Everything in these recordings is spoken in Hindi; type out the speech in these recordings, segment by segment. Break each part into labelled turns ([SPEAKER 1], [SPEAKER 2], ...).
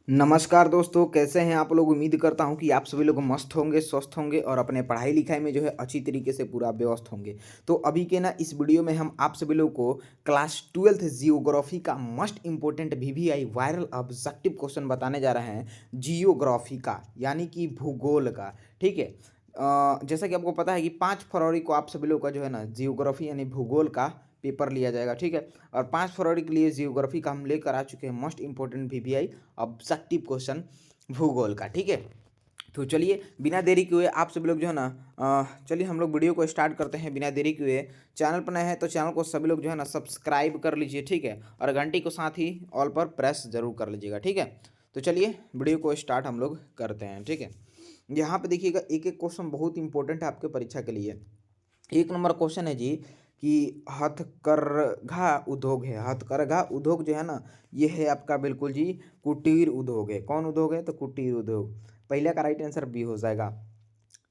[SPEAKER 1] नमस्कार दोस्तों, कैसे हैं आप लोग। उम्मीद करता हूं कि आप सभी लोग मस्त होंगे, स्वस्थ होंगे और अपने पढ़ाई लिखाई में जो है अच्छी तरीके से पूरा व्यस्त होंगे। तो अभी के ना इस वीडियो में हम आप सभी लोग को क्लास 12th जियोग्राफी का must important VVI viral objective question बताने जा रहे हैं। जियोग्राफी का यानी कि भूगोल का। ठीक है। जैसा कि आपको पता है कि 5 फरवरी को आप सभी लोग का जो है ना जियोग्राफी यानी भूगोल का पेपर लिया जाएगा। ठीक है। और 5 फरवरी के लिए जियोग्राफी का हम लेकर आ चुके हैं must important VVI objective question भूगोल का। ठीक है। तो चलिए बिना देरी किए हुए आप सभी लोग जो है ना चलिए हम लोग वीडियो को स्टार्ट करते हैं बिना देरी किए हुए। चैनल पर नए हैं तो चैनल को सभी लोग जो है ना सब्सक्राइब कर लीजिए। ठीक है। और घंटी को साथ ही ऑल पर प्रेस जरूर कर लीजिएगा। ठीक है। तो चलिए वीडियो को स्टार्ट हम लोग करते हैं। ठीक है। यहाँ पे देखिएगा एक एक क्वेश्चन बहुत इंपॉर्टेंट है आपके परीक्षा के लिए। 1 नंबर क्वेश्चन है जी कि हथकरघा उद्योग है। हथकरघा उद्योग जो है ना ये है आपका बिल्कुल जी कुटीर उद्योग है। कौन उद्योग है? तो कुटीर उद्योग। पहले का राइट आंसर बी हो जाएगा।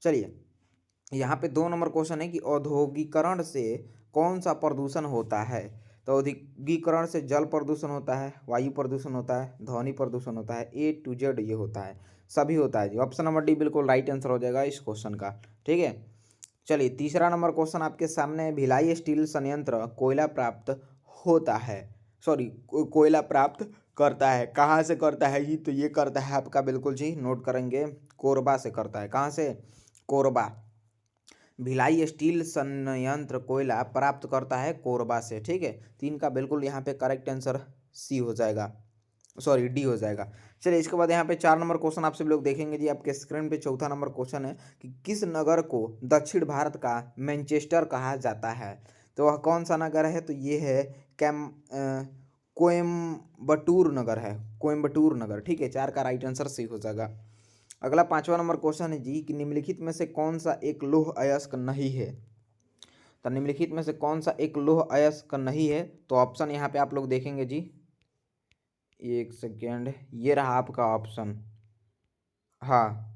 [SPEAKER 1] चलिए यहाँ पे 2 नंबर क्वेश्चन है कि औद्योगिकरण से कौन सा प्रदूषण होता है? तो औद्योगिकरण से जल प्रदूषण होता है, वायु प्रदूषण होता है, ध्वनि प्रदूषण होता है, A to Z ये होता है, सभी होता है जी। ऑप्शन नंबर डी बिल्कुल राइट आंसर हो जाएगा इस क्वेश्चन का। ठीक है। चलिए 3रा नंबर क्वेश्चन आपके सामने है। भिलाई स्टील संयंत्र कोयला प्राप्त होता है, सॉरी कोयला प्राप्त करता है। कहाँ से करता है जी? तो ये करता है आपका बिल्कुल जी नोट करेंगे कोरबा से करता है। कहाँ से? कोरबा। भिलाई स्टील संयंत्र कोयला प्राप्त करता है कोरबा से। ठीक है। 3 का बिल्कुल यहाँ पे करेक्ट आंसर सी हो जाएगा, सॉरी डी हो जाएगा। चलिए इसके बाद यहाँ पे 4 नंबर क्वेश्चन आप सभी लोग देखेंगे जी आपके स्क्रीन पे। 4था नंबर क्वेश्चन है कि किस नगर को दक्षिण भारत का मैनचेस्टर कहा जाता है? तो वह कौन सा नगर है? तो ये है कोयम्बटूर नगर है। कोयम्बटूर नगर। ठीक है। 4 का राइट आंसर सी हो जाएगा। अगला 5वां नंबर क्वेश्चन है जी कि निम्नलिखित में से कौन सा एक लौह अयस्क नहीं है? तो निम्नलिखित में से कौन सा एक लौह अयस्क नहीं है? तो ऑप्शन यहाँ पे आप लोग देखेंगे जी। एक सेकेंड, ये रहा आपका ऑप्शन। हाँ,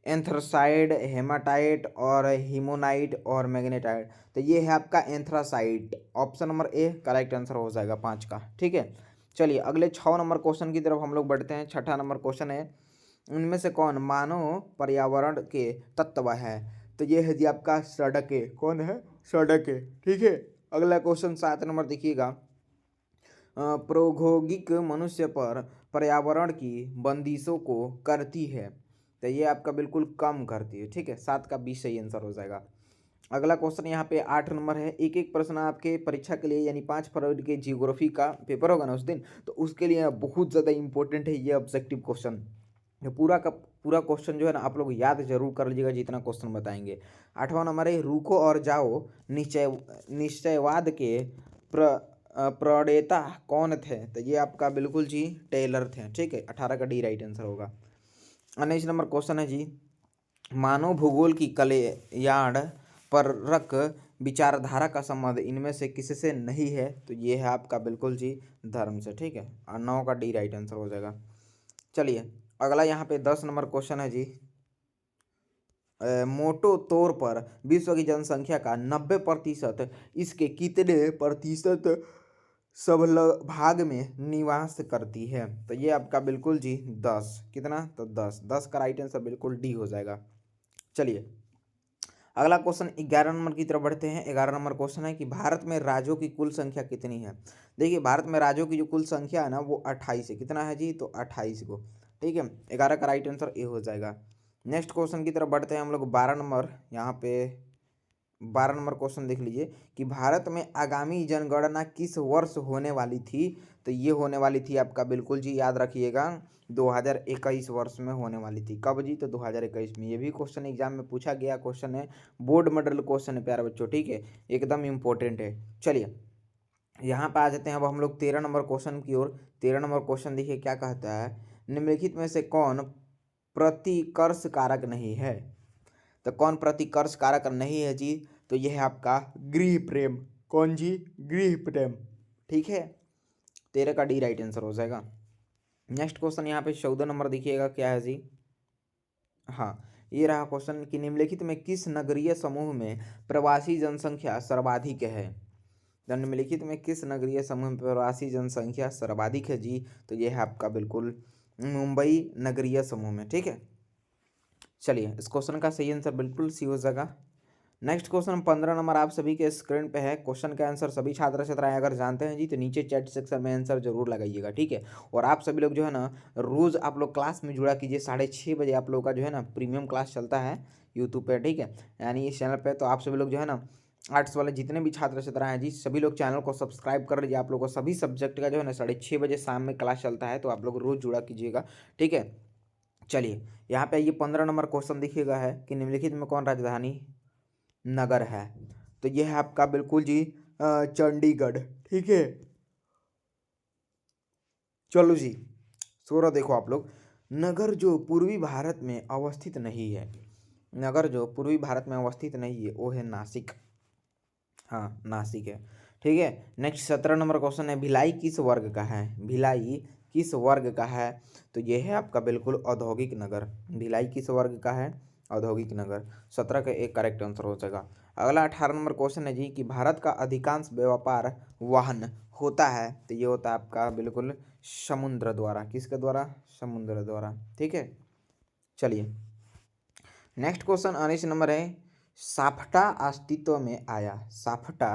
[SPEAKER 1] एंथ्रासाइड, हेमाटाइट और हिमोनाइट और मैग्नेटाइट। तो ये है आपका anthracite. Option number A correct answer हो जाएगा 5 का। ठीक है। चलिए अगले 6 नंबर क्वेश्चन की तरफ हम लोग बढ़ते हैं। 6ठा नंबर क्वेश्चन है उनमें से कौन मानव पर्यावरण के तत्व है? तो ये है जी आपका सड़कें। कौन है? सड़कें। ठीक है। अगला क्वेश्चन 7 नंबर देखिएगा। प्रौद्योगिक मनुष्य पर पर्यावरण की बंदिशों को करती है। तो ये आपका बिल्कुल कम करती है। ठीक है। 7 का 20 सही आंसर हो जाएगा। अगला क्वेश्चन यहाँ पे 8 नंबर है। एक एक प्रश्न आपके परीक्षा के लिए यानी 5 फरवरी के जियोग्राफी का पेपर होगा ना उस दिन, तो उसके लिए बहुत ज़्यादा इंपॉर्टेंट है ये ऑब्जेक्टिव क्वेश्चन। ये पूरा का पूरा क्वेश्चन जो है ना आप लोग याद जरूर कर लीजिएगा जितना क्वेश्चन बताएंगे। 8वां नंबर है रुको और जाओ निश्चय निश्चयवाद के प्रणेता कौन थे? तो ये आपका बिल्कुल जी टेलर थे। ठीक है। 18 का डी राइट आंसर होगा। 19 नंबर क्वेश्चन है जी मानव भूगोल की कल्याण परक विचारधारा का संबंध इनमें से किससे नहीं है? तो ये है आपका बिल्कुल जी धर्म से। ठीक है। और 9 का डी राइट आंसर हो जाएगा। चलिए अगला यहाँ पे 10 नंबर क्वेश्चन है जी मोटो तौर पर विश्व की जनसंख्या का 90% इसके कितने प्रतिशत भाग में निवास करती है? तो ये आपका बिल्कुल जी 10। कितना? तो 10। 10 का राइट आंसर बिल्कुल डी हो जाएगा। चलिए अगला क्वेश्चन 11 नंबर की तरफ बढ़ते हैं। 11 नंबर क्वेश्चन है कि भारत में राज्यों की कुल संख्या कितनी है? देखिए भारत में राज्यों की जो कुल संख्या है ना वो 28 है। कितना है जी? तो 28 को। ठीक है। 11 का राइट आंसर ए हो जाएगा। नेक्स्ट क्वेश्चन की तरफ बढ़ते हैं हम लोग। 12 नंबर यहाँ पे 12 नंबर क्वेश्चन देख लीजिए कि भारत में आगामी जनगणना किस वर्ष होने वाली थी? तो ये होने वाली थी आपका बिल्कुल जी याद रखिएगा 2021 वर्ष में होने वाली थी। कब जी? तो 2021 में। ये भी क्वेश्चन एग्जाम में पूछा गया क्वेश्चन है, बोर्ड मॉडल क्वेश्चन है प्यारे बच्चों। ठीक है। एकदम इम्पोर्टेंट है। चलिए यहाँ पे आ जाते हैं अब हम लोग 13 नंबर क्वेश्चन की ओर। 13 नंबर क्वेश्चन देखिए क्या कहता है निम्नलिखित में से कौन प्रतिकर्ष कारक नहीं है? तो कौन प्रतिकर्ष कारक नहीं है जी? तो यह है आपका गृह प्रेम। कौन जी? गृह प्रेम। ठीक है। 13 का डी राइट आंसर हो जाएगा। नेक्स्ट क्वेश्चन यहाँ पे 14 नंबर देखिएगा क्या है जी। हाँ, ये रहा क्वेश्चन कि निम्नलिखित में किस नगरीय समूह में प्रवासी जनसंख्या सर्वाधिक है? तो निम्नलिखित में किस नगरीय समूह में प्रवासी जनसंख्या सर्वाधिक है जी? तो यह है आपका बिल्कुल मुंबई नगरीय समूह में, ठीक है। चलिए इस क्वेश्चन का सही आंसर बिल्कुल सी हो जाएगा। नेक्स्ट क्वेश्चन 15 नंबर आप सभी के स्क्रीन पे है। क्वेश्चन का आंसर सभी छात्र छात्राएं अगर जानते हैं जी तो नीचे चैट सेक्शन में आंसर जरूर लगाइएगा, ठीक है। और आप सभी लोग जो है ना रोज आप लोग क्लास में जुड़ा कीजिए। 6:30 बजे आप लोग का जो है ना प्रीमियम क्लास चलता है यूट्यूब पे, ठीक है, यानी इस चैनल पे। तो आप सभी लोग जो है ना आर्ट्स वाले जितने भी छात्र छात्राएं हैं जी सभी लोग चैनल को सब्सक्राइब कर लीजिए। आप लोग को सभी सब्जेक्ट का जो है ना 6:30 बजे शाम में क्लास चलता है, तो आप लोग रोज जुड़ा कीजिएगा, ठीक है। चलिए यहाँ पे ये 15 नंबर क्वेश्चन देखिएगा है कि निम्नलिखित में कौन राजधानी नगर है। तो ये है आपका बिल्कुल जी चंडीगढ़, ठीक है। चलो जी सोरा देखो आप लोग, नगर जो पूर्वी भारत में अवस्थित नहीं है, नगर जो पूर्वी भारत में अवस्थित नहीं है वो है नासिक। हाँ नासिक है, ठीक है। नेक्स्ट 17 नंबर क्वेश्चन है भिलाई किस वर्ग का है, भिलाई किस वर्ग का है। तो ये है आपका बिल्कुल औद्योगिक नगर। भिलाई किस वर्ग का है, औद्योगिक नगर। 17 का एक करेक्ट आंसर हो जाएगा। अगला 18 नंबर क्वेश्चन है जी कि भारत का अधिकांश व्यापार वाहन होता है। तो ये होता है आपका बिल्कुल समुद्र द्वारा, किसके द्वारा, समुद्र द्वारा, ठीक है। चलिए नेक्स्ट क्वेश्चन 19 नंबर है साफ्टा अस्तित्व में आया, साफ्टा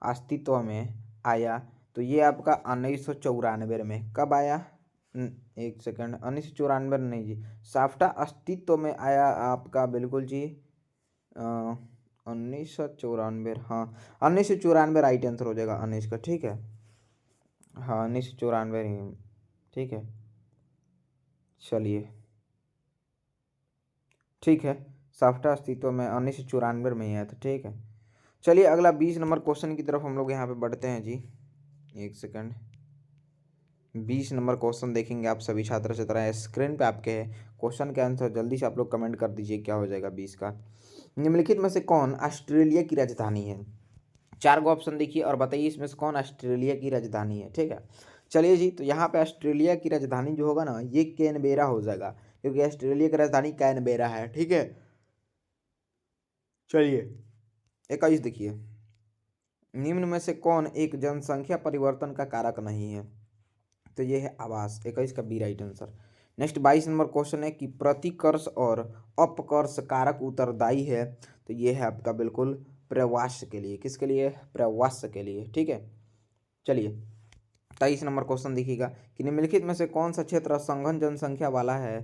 [SPEAKER 1] अस्तित्व में आया। तो ये आपका 1994 में कब आया, एक सेकंड, 1994 नहीं जी, साफ्टा अस्तित्व में आया आपका बिल्कुल जी 1994, हाँ 1994 राइट आंसर हो जाएगा 19 का, ठीक है। हाँ 1994 ही, ठीक है। चलिए ठीक है, साफ्टा अस्तित्व में 1994 में ही आया था, ठीक है। चलिए अगला 20 नंबर क्वेश्चन की तरफ हम लोग यहाँ पे बढ़ते हैं जी, एक सेकंड। 20 नंबर क्वेश्चन देखेंगे आप सभी छात्र छात्राएं, स्क्रीन पे आपके है क्वेश्चन के आंसर। जल्दी से आप लोग कमेंट कर दीजिए क्या हो जाएगा 20 का। निम्नलिखित में से कौन ऑस्ट्रेलिया की राजधानी है। 4 गो ऑप्शन देखिए और बताइए इसमें से कौन ऑस्ट्रेलिया की राजधानी है, ठीक है। चलिए जी तो यहाँ पे ऑस्ट्रेलिया की राजधानी जो होगा ना ये कैनबेरा हो जाएगा, क्योंकि ऑस्ट्रेलिया की राजधानी कैनबेरा है, ठीक है। चलिए 21 देखिए, निम्न में से कौन एक जनसंख्या परिवर्तन का कारक नहीं है। तो ये है आवास, 21 का B right answer. Next 22 number question है कि प्रतिकर्ष और अपकर्ष कारक उत्तरदायी है। तो ये है आपका बिल्कुल प्रवास के लिए, किसके लिए, प्रवास के लिए, ठीक है। चलिए 23 नंबर क्वेश्चन देखिएगा कि निम्नलिखित में से कौन सा क्षेत्र संघन जनसंख्या वाला है।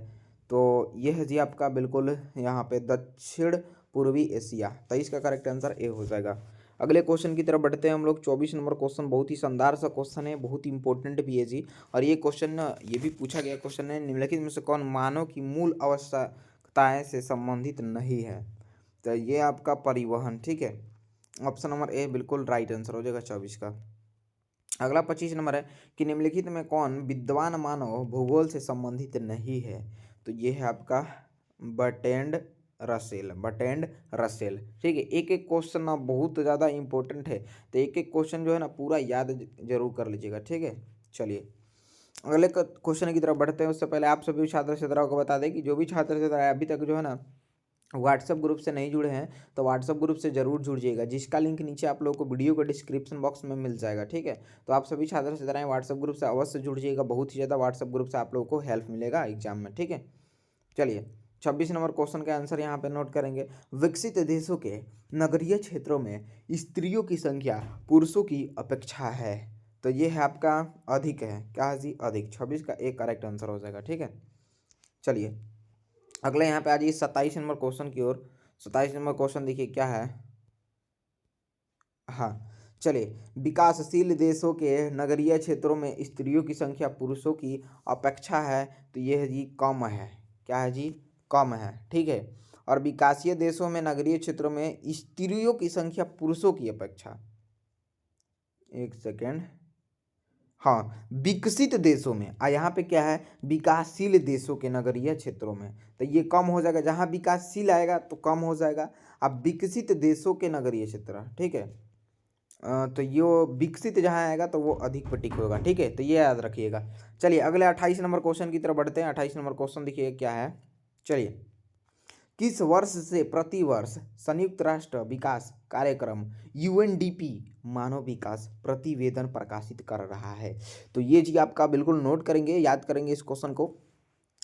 [SPEAKER 1] तो यह है जी आपका बिल्कुल यहाँ पे दक्षिण पूर्वी एशिया। 23 का करेक्ट आंसर ए हो जाएगा। अगले क्वेश्चन की तरफ बढ़ते हैं हम लोग। 24 नंबर क्वेश्चन बहुत ही शानदार सा क्वेश्चन है, बहुत ही इंपॉर्टेंट भी है जी। और ये क्वेश्चन ना ये भी पूछा गया क्वेश्चन है, निम्नलिखित में से कौन मानव की मूल आवश्यकताएं से संबंधित नहीं है। तो ये आपका परिवहन, ठीक है। ऑप्शन नंबर ए बिल्कुल राइट आंसर हो जाएगा 24 का। अगला 25 नंबर है कि निम्नलिखित में कौन विद्वान मानव भूगोल से संबंधित नहीं है। तो ये है आपका बर्ट्रैंड रसेल, बर्ट्रैंड रसेल, ठीक है। एक एक क्वेश्चन ना बहुत ज़्यादा इंपॉर्टेंट है, तो एक एक क्वेश्चन जो है ना पूरा याद जरूर कर लीजिएगा, ठीक है। चलिए अगले क्वेश्चन की तरफ बढ़ते हैं उससे पहले आप सभी छात्र छात्राओं को बता दें कि जो भी छात्र छात्राएं अभी तक जो है ना व्हाट्सएप ग्रुप से नहीं जुड़े हैं तो व्हाट्सएप ग्रुप से जरूर जुड़िएगा, जिसका लिंक नीचे आप लोगों को वीडियो के डिस्क्रिप्शन बॉक्स में मिल जाएगा, ठीक है। तो आप सभी छात्र छात्राएं व्हाट्सएप ग्रुप से अवश्य जुड़िएगा, बहुत ही ज़्यादा व्हाट्सएप ग्रुप से आप लोगों को हेल्प मिलेगा एग्जाम में, ठीक है। चलिए 26 नंबर क्वेश्चन का आंसर यहाँ पे नोट करेंगे। विकसित देशों के नगरीय क्षेत्रों में स्त्रियों की संख्या पुरुषों की अपेक्षा है। तो ये है आपका अधिक है, क्या है जी, अधिक। 26 का एक करेक्ट आंसर हो जाएगा, ठीक है। चलिए अगले यहाँ पे आ जाइए 27 नंबर क्वेश्चन की ओर। 27 नंबर क्वेश्चन देखिए क्या है। हाँ चलिए, विकासशील देशों के नगरीय क्षेत्रों में स्त्रियों की संख्या पुरुषों की अपेक्षा है। तो ये है जी कम है, क्या है जी, कम है, ठीक है। और विकासीय देशों में नगरीय क्षेत्रों में स्त्रियों की संख्या पुरुषों की अपेक्षा, एक सेकेंड, हाँ विकसित देशों में, यहाँ पे क्या है, विकासशील देशों के नगरीय क्षेत्रों में। तो ये कम हो जाएगा, जहाँ विकासशील आएगा तो कम हो जाएगा। अब विकसित देशों के नगरीय क्षेत्र, ठीक है। तो ये विकसित जहाँ आएगा तो वो अधिक प्रतीक होगा, ठीक है। तो ये याद रखिएगा। चलिए अगले 28 नंबर क्वेश्चन की तरफ बढ़ते हैं। 28 नंबर क्वेश्चन देखिए क्या है। चलिए किस वर्ष से प्रतिवर्ष संयुक्त राष्ट्र विकास कार्यक्रम यूएनडीपी मानव विकास प्रतिवेदन प्रकाशित कर रहा है? तो ये जी आपका बिल्कुल नोट करेंगे, याद करेंगे इस क्वेश्चन को।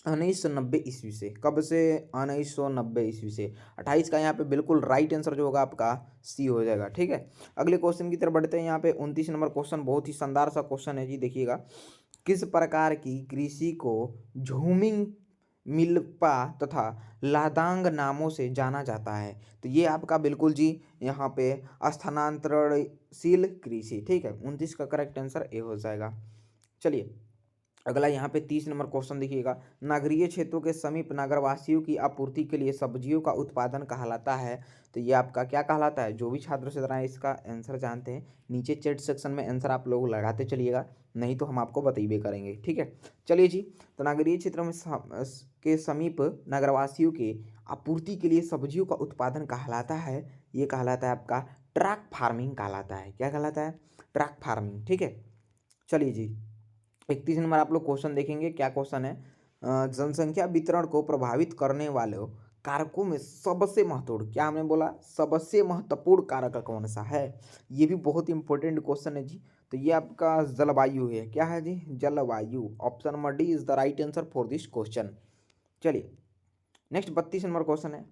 [SPEAKER 1] 1990 ईस्वी से। कब से? 1990 ईस्वी से। 28 का यहाँ पे बिल्कुल राइट आंसर जो होगा आपका सी हो जाएगा। ठीक है, अगले क्वेश्चन की तरफ बढ़ते हैं। यहाँ पे 29 नंबर क्वेश्चन बहुत ही शानदार सा क्वेश्चन है जी, देखिएगा। किस प्रकार की कृषि को झूमिंग मिल्पा तथा लादांग नामों से जाना जाता है? तो ये आपका बिल्कुल जी यहाँ पे स्थानांतरणशील कृषि। ठीक है, 29 का करेक्ट आंसर ए हो जाएगा। चलिए अगला यहाँ पे 30 नंबर क्वेश्चन देखिएगा। नगरीय क्षेत्रों के समीप नगरवासियों की आपूर्ति के लिए सब्जियों का उत्पादन कहलाता है। तो ये आपका क्या कहलाता है? जो भी छात्र छात्राएं इसका आंसर जानते हैं नीचे चैट सेक्शन में आंसर आप लोग लगाते चलिएगा, नहीं तो हम आपको बतइबे करेंगे। ठीक है, चलिए जी। तो नगरीय क्षेत्रों में के समीप नगरवासियों के आपूर्ति के लिए सब्जियों का उत्पादन कहलाता है, ये कहलाता है आपका ट्रक फार्मिंग कहलाता है। क्या कहलाता है? Truck farming. ठीक है, चलिए जी 31 नंबर आप लोग क्वेश्चन देखेंगे। क्या क्वेश्चन है? जनसंख्या वितरण को प्रभावित करने वाले कारकों में सबसे महत्वपूर्ण, क्या हमने बोला? सबसे महत्वपूर्ण कारक कौन सा है? ये भी बहुत इंपॉर्टेंट क्वेश्चन है जी। तो ये आपका जलवायु है। क्या है जी? जलवायु। Option number D is the right answer for this question. चलिए नेक्स्ट 32 नंबर क्वेश्चन है।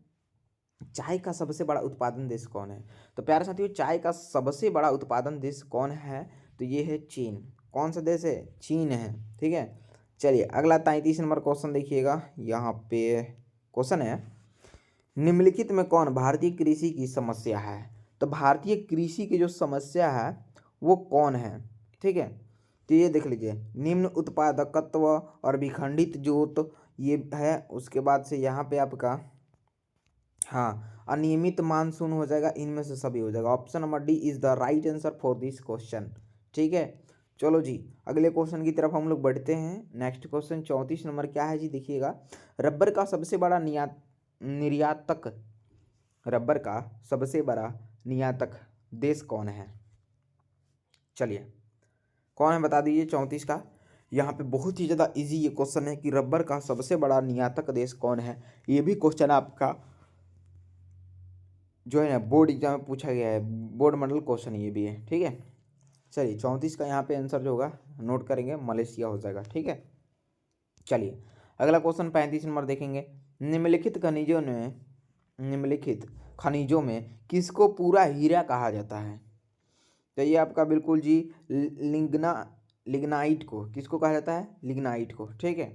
[SPEAKER 1] चाय का सबसे बड़ा उत्पादन देश कौन है? तो प्यारे साथियों, चाय का सबसे बड़ा उत्पादन देश कौन है? तो ये है चीन। कौन सा देश है? चीन है। ठीक है, चलिए अगला 33 नंबर क्वेश्चन देखिएगा। यहाँ पे क्वेश्चन है, निम्नलिखित में कौन भारतीय कृषि की समस्या है? तो भारतीय कृषि की जो समस्या है वो कौन है? ठीक है, तो ये देख लीजिए, निम्न उत्पादकत्व और विखंडित जोत ये है। उसके बाद से यहाँ पे आपका हाँ अनियमित मानसून हो जाएगा, इनमें से सभी हो जाएगा। Option number D is the right answer for this question. ठीक है, चलो जी अगले क्वेश्चन की तरफ हम लोग बढ़ते हैं। नेक्स्ट क्वेश्चन 34 नंबर क्या है जी, देखिएगा। रबर का सबसे बड़ा निर्यातक, रबर का सबसे बड़ा निर्यातक देश कौन है? चलिए कौन है बता दीजिए। 34 का यहाँ पे बहुत ही ज़्यादा इजी ये क्वेश्चन है कि रबर का सबसे बड़ा निर्यातक देश कौन है। ये भी क्वेश्चन आपका जो है ना बोर्ड एग्जाम में पूछा गया है, बोर्ड मॉडल क्वेश्चन ये भी है। ठीक है, चलिए 34 का यहाँ पे आंसर जो होगा नोट करेंगे, मलेशिया हो जाएगा। ठीक है, चलिए अगला क्वेश्चन 35 नंबर देखेंगे। निम्नलिखित खनिजों में किसको पूरा हीरा कहा जाता है? तो ये आपका बिल्कुल जी लिग्नाइट को। किसको कहा जाता है? लिग्नाइट को। ठीक है,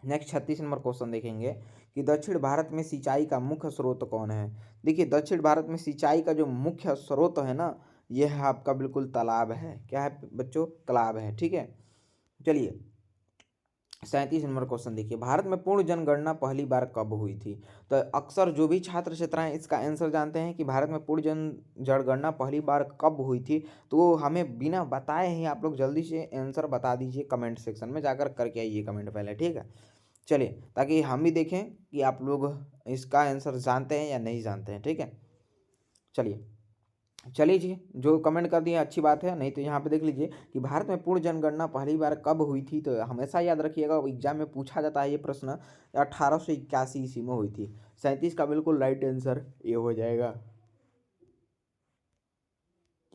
[SPEAKER 1] नेक्स्ट 36 नंबर क्वेश्चन देखेंगे कि दक्षिण भारत में सिंचाई का मुख्य स्रोत कौन है? देखिए दक्षिण भारत में सिंचाई का जो मुख्य स्रोत है ना, यह है आपका बिल्कुल तालाब है। क्या है बच्चों? तालाब है। ठीक है, चलिए 37 नंबर क्वेश्चन देखिए। भारत में पूर्ण जनगणना पहली बार कब हुई थी? तो अक्सर जो भी छात्र छात्राएं इसका आंसर जानते हैं कि भारत में पूर्ण जनगणना पहली बार कब हुई थी, तो हमें बिना बताए ही आप लोग जल्दी से आंसर बता दीजिए कमेंट सेक्शन में जाकर करके आइए कमेंट पहले। ठीक है, चलिए ताकि हम भी देखें कि आप लोग इसका आंसर जानते हैं या नहीं जानते हैं। ठीक है, चलिए जी, जो कमेंट कर दिए अच्छी बात है, नहीं तो यहाँ पे देख लीजिए कि भारत में पूर्ण जनगणना पहली बार कब हुई थी। तो हमेशा याद रखिएगा एग्जाम में पूछा जाता है ये प्रश्न, 1881 ईस्वी में हुई थी। 37 का बिल्कुल राइट आंसर ये हो जाएगा।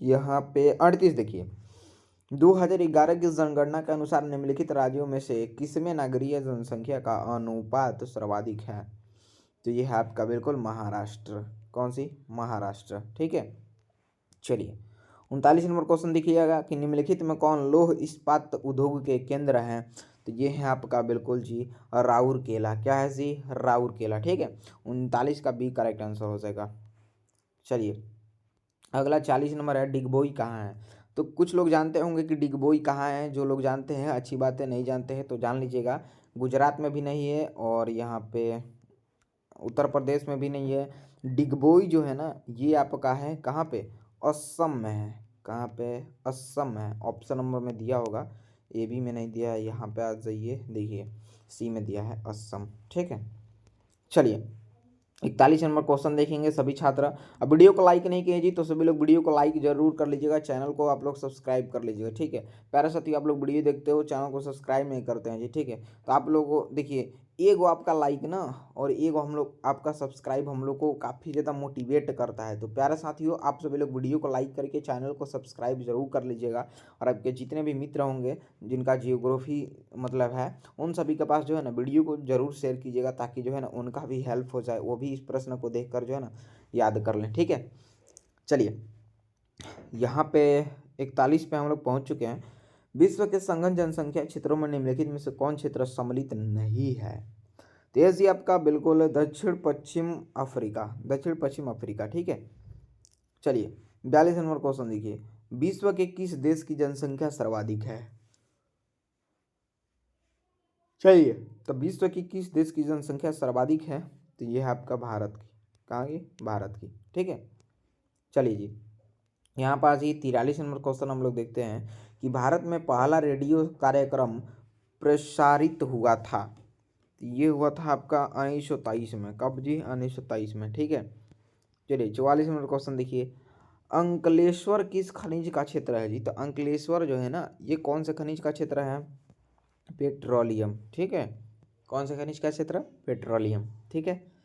[SPEAKER 1] यहाँ पे 38 देखिए। 2011 की जनगणना के अनुसार निम्नलिखित राज्यों में से किसमें नगरीय जनसंख्या का अनुपात सर्वाधिक है? तो ये है आपका बिल्कुल महाराष्ट्र। कौन सी? महाराष्ट्र। ठीक है, चलिए 39 नंबर क्वेश्चन देखिएगा कि निम्नलिखित में कौन लौह इस्पात उद्योग के केंद्र हैं? तो ये है आपका बिल्कुल जी राउरकेला। क्या है जी? राउरकेला। ठीक है, 39 का बी करेक्ट आंसर हो जाएगा। चलिए अगला 40 नंबर है, डिगबोई कहाँ है? तो कुछ लोग जानते होंगे कि डिगबोई कहाँ है। जो लोग जानते हैं अच्छी बात है, नहीं जानते हैं तो जान लीजिएगा। गुजरात में भी नहीं है और यहाँ पे उत्तर प्रदेश में भी नहीं है। डिगबोई जो है ना ये आपका है कहाँ पे? असम में है। कहाँ पे? असम में है। ऑप्शन नंबर में दिया होगा, ए बी में नहीं दिया है। यहाँ पे आ जाइए, देखिए सी में दिया है असम। ठीक है, चलिए 41 नंबर क्वेश्चन देखेंगे सभी छात्र। अब वीडियो को लाइक नहीं किए जी तो सभी लोग वीडियो को लाइक जरूर कर लीजिएगा, चैनल को आप लोग सब्सक्राइब कर लीजिएगा। ठीक है, प्यारे साथी आप लोग वीडियो देखते हो चैनल को सब्सक्राइब नहीं करते हैं जी। ठीक है, तो आप लोगों को देखिए एगो आपका लाइक ना और एगो हम लोग आपका सब्सक्राइब हम लोग को काफ़ी ज़्यादा मोटिवेट करता है। तो प्यारे साथियों, आप सभी लोग वीडियो को लाइक करके चैनल को सब्सक्राइब ज़रूर कर लीजिएगा। और आपके जितने भी मित्र होंगे जिनका जियोग्राफी मतलब है, उन सभी के पास जो है ना वीडियो को ज़रूर शेयर कीजिएगा, ताकि जो है ना उनका भी हेल्प हो जाए, वो भी इस प्रश्न को देख कर जो है ना याद कर लें। ठीक है, चलिए यहाँ पे 41 पे हम लोग पहुँच चुके हैं। विश्व के सघन जनसंख्या क्षेत्रों में निम्नलिखित में से कौन क्षेत्र सम्मिलित नहीं है? तो ये जी आपका बिल्कुल दक्षिण पश्चिम अफ्रीका। ठीक है, चलिए 42 नंबर क्वेश्चन देखिए, विश्व के किस देश की जनसंख्या सर्वाधिक है? चलिए, तो विश्व की किस देश की जनसंख्या सर्वाधिक है? तो ये है आपका भारत की। कहाँ की? भारत की। ठीक है, चलिए जी, यहाँ पास ही 43 नंबर क्वेश्चन हम लोग देखते हैं कि भारत में पहला रेडियो कार्यक्रम प्रसारित हुआ था। ये हुआ था आपका 1923 में। कब जी? 1923 में। ठीक है, चलिए 44 नंबर क्वेश्चन देखिए, अंकलेश्वर किस खनिज का क्षेत्र है जी? तो अंकलेश्वर जो है ना, ये कौन से खनिज का क्षेत्र है? पेट्रोलियम। ठीक है, कौन से खनिज का क्षेत्र? पेट्रोलियम। ठीक है,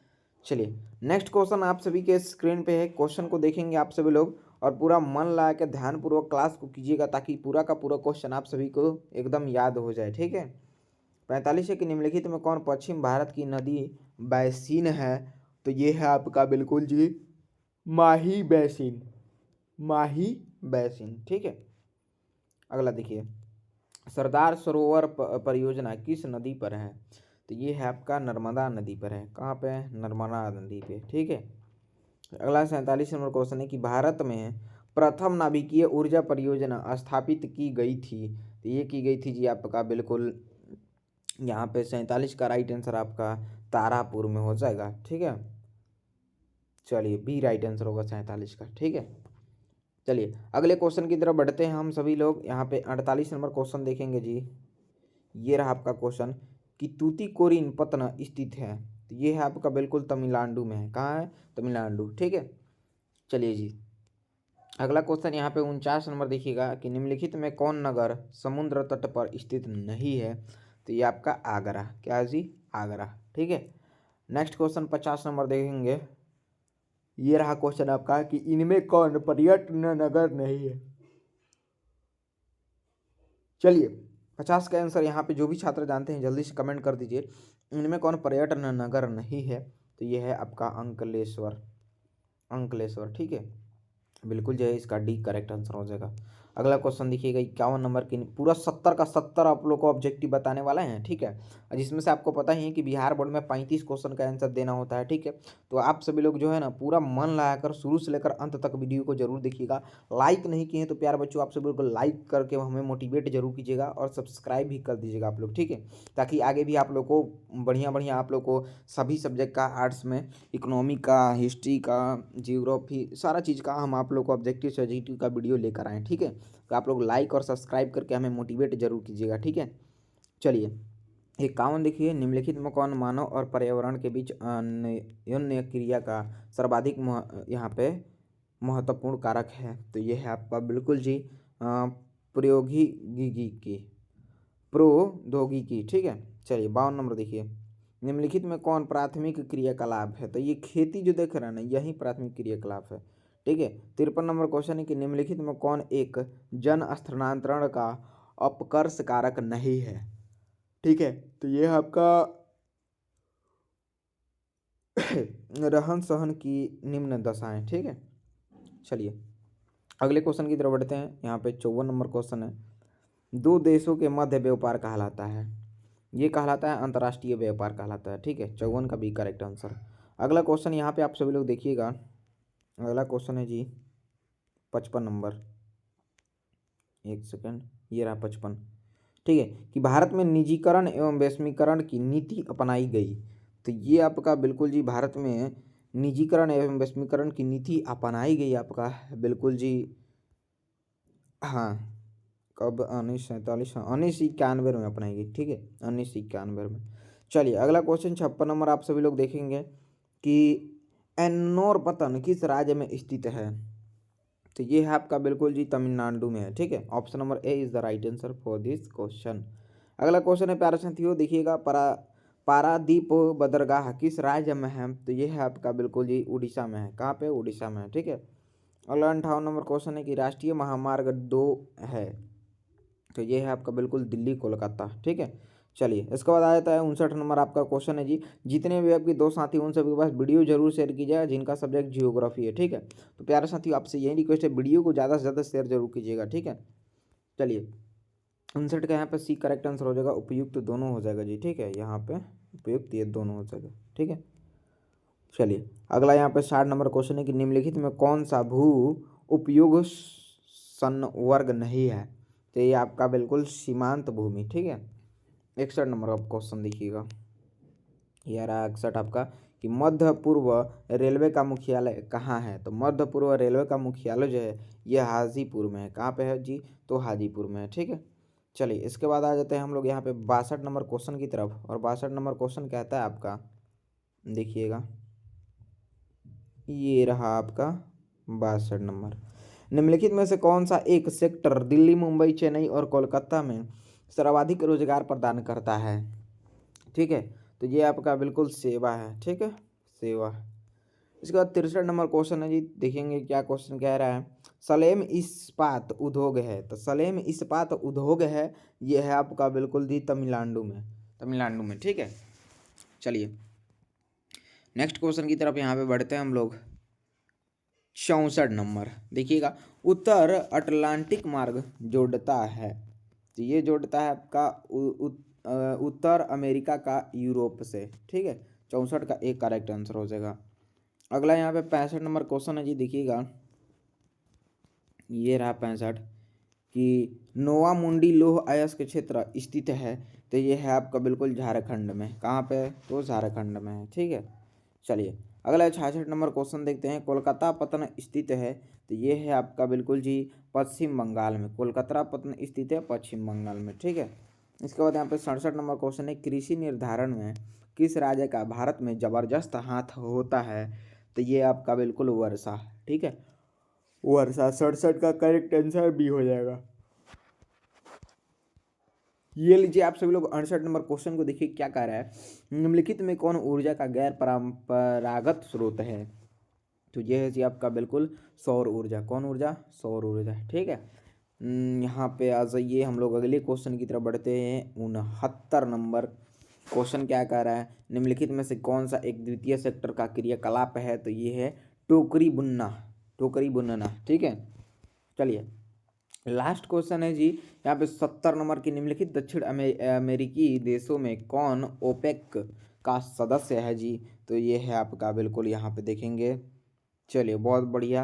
[SPEAKER 1] चलिए नेक्स्ट क्वेश्चन आप सभी के स्क्रीन पे है। क्वेश्चन को देखेंगे आप सभी लोग और पूरा मन लगा के ध्यानपूर्वक क्लास को कीजिएगा, ताकि पूरा का पूरा क्वेश्चन आप सभी को एकदम याद हो जाए। ठीक है, 45 है कि निम्नलिखित में कौन पश्चिम भारत की नदी बैसिन है? तो ये है आपका बिल्कुल जी माही बैसिन। माही बैसिन। ठीक है, अगला देखिए, सरदार सरोवर परियोजना किस नदी पर है? तो ये है आपका नर्मदा नदी पर है। कहाँ पे? नर्मदा नदी पे। ठीक है, अगला 47 नंबर क्वेश्चन है कि भारत में प्रथम नाभिकीय ऊर्जा परियोजना स्थापित की गई थी। तो ये की गई थी जी आपका बिल्कुल यहाँ पे 47 का राइट आंसर आपका तारापुर में हो जाएगा। ठीक है, चलिए बी राइट आंसर होगा 47 का। ठीक है, चलिए अगले क्वेश्चन की तरफ बढ़ते हैं हम सभी लोग। यहाँ पे 48 नंबर क्वेश्चन देखेंगे जी। ये रहा आपका क्वेश्चन कि तूतीकोरिन पत्तन स्थित है। तो ये है आपका बिल्कुल तमिलनाडु में है। कहाँ है? तमिलनाडु। ठीक है, चलिए जी अगला क्वेश्चन यहाँ पे 49 नंबर देखिएगा कि निम्नलिखित में कौन नगर समुद्र तट पर स्थित नहीं है? तो ये आपका आगरा। क्या जी? आगरा। ठीक है, नेक्स्ट क्वेश्चन 50 नंबर देखेंगे। ये रहा क्वेश्चन आपका कि इनमें कौन पर्यटन नगर नहीं है? चलिए 50 का आंसर यहाँ पे जो भी छात्र जानते हैं जल्दी से कमेंट कर दीजिए, इनमें कौन पर्यटन नगर नहीं है? तो ये है आपका अंकलेश्वर। अंकलेश्वर। ठीक है, बिल्कुल जो है इसका डी करेक्ट आंसर हो जाएगा। अगला क्वेश्चन देखिएगा 51 नंबर की, पूरा 70 का 70 आप लोग को ऑब्जेक्टिव बताने वाला है। ठीक है, जिसमें से आपको पता ही है कि बिहार बोर्ड में 35 क्वेश्चन का आंसर देना होता है। ठीक है, तो आप सभी लोग जो है ना पूरा मन लगाकर शुरू से लेकर अंत तक वीडियो को जरूर देखिएगा। लाइक नहीं किए हैं तो प्यार बच्चों आप सभी लोग लाइक करके हमें मोटिवेट जरूर कीजिएगा और सब्सक्राइब भी कर दीजिएगा आप लोग। ठीक है, ताकि आगे भी आप लोग को बढ़िया बढ़िया आप लोग को सभी सब्जेक्ट का, आर्ट्स में इकोनॉमी का, हिस्ट्री का, जियोग्राफी, सारा चीज़ का हम आप लोग को ऑब्जेक्टिव सब्जेक्टिव का वीडियो लेकर आएँ। ठीक है, तो आप लोग लाइक और सब्सक्राइब करके हमें मोटिवेट जरूर कीजिएगा। ठीक है, चलिए 51 देखिए, निम्नलिखित में कौन मानव और पर्यावरण के बीच अन्योन्य क्रिया का सर्वाधिक यहाँ पे महत्वपूर्ण कारक है? तो ये है आपका बिल्कुल जी प्रौद्योगिकी। प्रौद्योगिकी। ठीक है, चलिए 52 नंबर देखिए, निम्नलिखित में कौन प्राथमिक क्रियाकलाप है? तो ये खेती जो देख रहे हैं ना, यही प्राथमिक क्रियाकलाप है। ठीक है, 53 नंबर क्वेश्चन है कि निम्नलिखित में कौन एक जन स्थानांतरण का अपकर्ष कारक नहीं है? ठीक है, तो ये है आपका रहन सहन की निम्न दशाएं। ठीक है, चलिए अगले क्वेश्चन की तरफ बढ़ते हैं। यहाँ पे 54 नंबर क्वेश्चन है, दो देशों के मध्य व्यापार कहलाता है? ये कहलाता है अंतर्राष्ट्रीय व्यापार कहलाता है। ठीक है, 54 का भी करेक्ट आंसर। अगला क्वेश्चन यहाँ पे आप सभी लोग देखिएगा, अगला क्वेश्चन है जी 55 नंबर। एक सेकंड, ये रहा 55। ठीक है, कि भारत में निजीकरण एवं वैश्वीकरण की नीति अपनाई गई। तो ये आपका बिल्कुल जी भारत में निजीकरण एवं वैश्वीकरण की नीति अपनाई गई आपका बिल्कुल जी। हाँ, कब? 1947, हाँ 1991 में अपनाई गई। ठीक है, 1991 में। चलिए अगला क्वेश्चन 56 नंबर आप सभी लोग देखेंगे कि एन्नोर पतन किस राज्य में स्थित है? तो ये है आपका बिल्कुल जी तमिलनाडु में है। ठीक है, option number A is the right answer for this question. अगला क्वेश्चन है प्यारे साथियों देखिएगा, पारादीप बंदरगाह किस राज्य में है? तो ये है आपका बिल्कुल जी उड़ीसा में है। कहाँ पे? उड़ीसा में है। ठीक है। अगला 58 नंबर क्वेश्चन है कि राष्ट्रीय महामार्ग 2 है, तो ये है आपका बिल्कुल दिल्ली कोलकाता। ठीक है। चलिए इसके बाद आ जाता है 59 नंबर आपका क्वेश्चन है जी, जितने भी आपके 2 साथी उन सभी के पास वीडियो जरूर शेयर कीजिएगा जिनका सब्जेक्ट जियोग्राफी है। ठीक है। तो प्यारे साथियों आपसे यही रिक्वेस्ट है, वीडियो को ज़्यादा से ज़्यादा शेयर जरूर कीजिएगा। ठीक है। चलिए 59 का यहाँ पे सी करेक्ट आंसर हो जाएगा, उपयुक्त दोनों हो जाएगा जी। ठीक है। यहाँ पे उपयुक्त ये दोनों हो जाएगा। ठीक है। चलिए अगला यहाँ पे 60 नंबर क्वेश्चन है कि निम्नलिखित में कौन सा भू उपयोग संवर्ग नहीं है? तो ये आपका बिल्कुल सीमांत भूमि। ठीक है। 61 नंबर का क्वेश्चन देखिएगा, ये रहा 61 आपका कि मध्य पूर्व रेलवे का मुख्यालय कहाँ है? तो मध्य पूर्व रेलवे का मुख्यालय जो है ये हाजीपुर में है। कहाँ पे है जी? तो हाजीपुर में है। ठीक है। चलिए इसके बाद आ जाते हैं हम लोग यहाँ पे 62 नंबर क्वेश्चन की तरफ, और 62 नंबर क्वेश्चन कहता है आपका, देखिएगा ये रहा आपका 62 नंबर, निम्नलिखित में से कौन सा एक सेक्टर दिल्ली, मुंबई, चेन्नई और कोलकाता में सर्वाधिक रोजगार प्रदान करता है? ठीक है। तो ये आपका बिल्कुल सेवा है। ठीक है। सेवा। इसके बाद 63 नंबर क्वेश्चन है जी, देखेंगे क्या क्वेश्चन कह रहा है। सलेम इस्पात उद्योग है, तो सलेम इस्पात उद्योग है ये है आपका बिल्कुल जी तमिलनाडु में। तमिलनाडु में। ठीक है। चलिए नेक्स्ट क्वेश्चन की तरफ यहाँ पे बढ़ते हैं हम लोग। 64 नंबर देखिएगा, उत्तर अटलांटिक मार्ग जोड़ता है, तो ये जोड़ता है आपका उत्तर अमेरिका का यूरोप से। ठीक है। 64 का एक करेक्ट आंसर हो जाएगा। अगला यहाँ पे 65 नंबर क्वेश्चन है जी, देखिएगा ये रहा 65 कि नोवा मुंडी लौह अयस्क क्षेत्र स्थित है, तो ये है आपका बिल्कुल झारखंड में। कहाँ पे? तो झारखंड में है। ठीक है। चलिए अगला 66 नंबर क्वेश्चन देखते हैं, कोलकाता पत्तन स्थित है, तो ये है आपका बिल्कुल जी पश्चिम बंगाल में। कोलकाता पत्तन स्थित है पश्चिम बंगाल में। ठीक है। इसके बाद यहाँ पे 67 नंबर क्वेश्चन है, कृषि निर्धारण में किस राज्य का भारत में जबरदस्त हाथ होता है? तो ये आपका बिल्कुल वर्षा। ठीक है। वर्षा 67 का करेक्ट आंसर भी हो जाएगा। ये लीजिए आप सभी लोग 68 नंबर क्वेश्चन को देखिए क्या कह रहा है, निम्नलिखित में कौन ऊर्जा का गैर परंपरागत स्रोत है? तो ये है जी आपका बिल्कुल सौर ऊर्जा। कौन ऊर्जा? सौर ऊर्जा। ठीक है। यहाँ पे आ जाइए हम लोग अगले क्वेश्चन की तरफ बढ़ते हैं। 69 नंबर क्वेश्चन क्या कह रहा है, निम्नलिखित में से कौन सा एक द्वितीय सेक्टर का क्रियाकलाप है? तो ये है टोकरी बुनना। टोकरी बुनना। ठीक है। चलिए लास्ट क्वेश्चन है जी यहाँ पे 70 नंबर की, निम्नलिखित दक्षिण अमेरिकी देशों में कौन ओपेक का सदस्य है जी? तो ये है आपका बिल्कुल यहाँ पे देखेंगे, चलिए बहुत बढ़िया,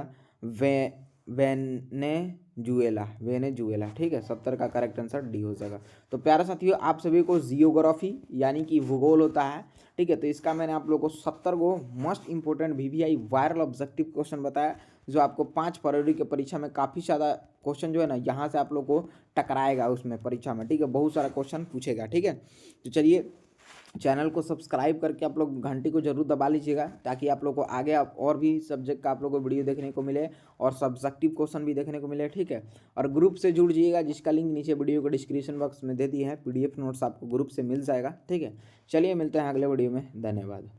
[SPEAKER 1] वेनेजुएला। वेनेजुएला। ठीक है। 70 का करेक्ट आंसर डी हो जाएगा। तो प्यारे साथियों आप सभी को जियोग्राफी यानी कि भूगोल होता है। ठीक है। तो इसका मैंने आप लोगों को 70 को most important VVI viral objective question बताया, जो आपको 5 फरवरी के परीक्षा में काफ़ी ज़्यादा क्वेश्चन जो है ना यहाँ से आप लोग को टकराएगा उसमें परीक्षा में। ठीक है। बहुत सारा क्वेश्चन पूछेगा। ठीक है। तो चलिए चैनल को सब्सक्राइब करके आप लोग घंटी को जरूर दबा लीजिएगा, ताकि आप लोग को आगे और भी सब्जेक्ट का आप लोग को वीडियो देखने को मिले और सब्जेक्टिव क्वेश्चन भी देखने को मिले। ठीक है। और ग्रुप से जुड़ जाइएगा, जिसका लिंक नीचे वीडियो के डिस्क्रिप्शन बॉक्स में दे दी है, पीडीएफ नोट्स आपको ग्रुप से मिल जाएगा। ठीक है। चलिए मिलते हैं अगले वीडियो में। धन्यवाद।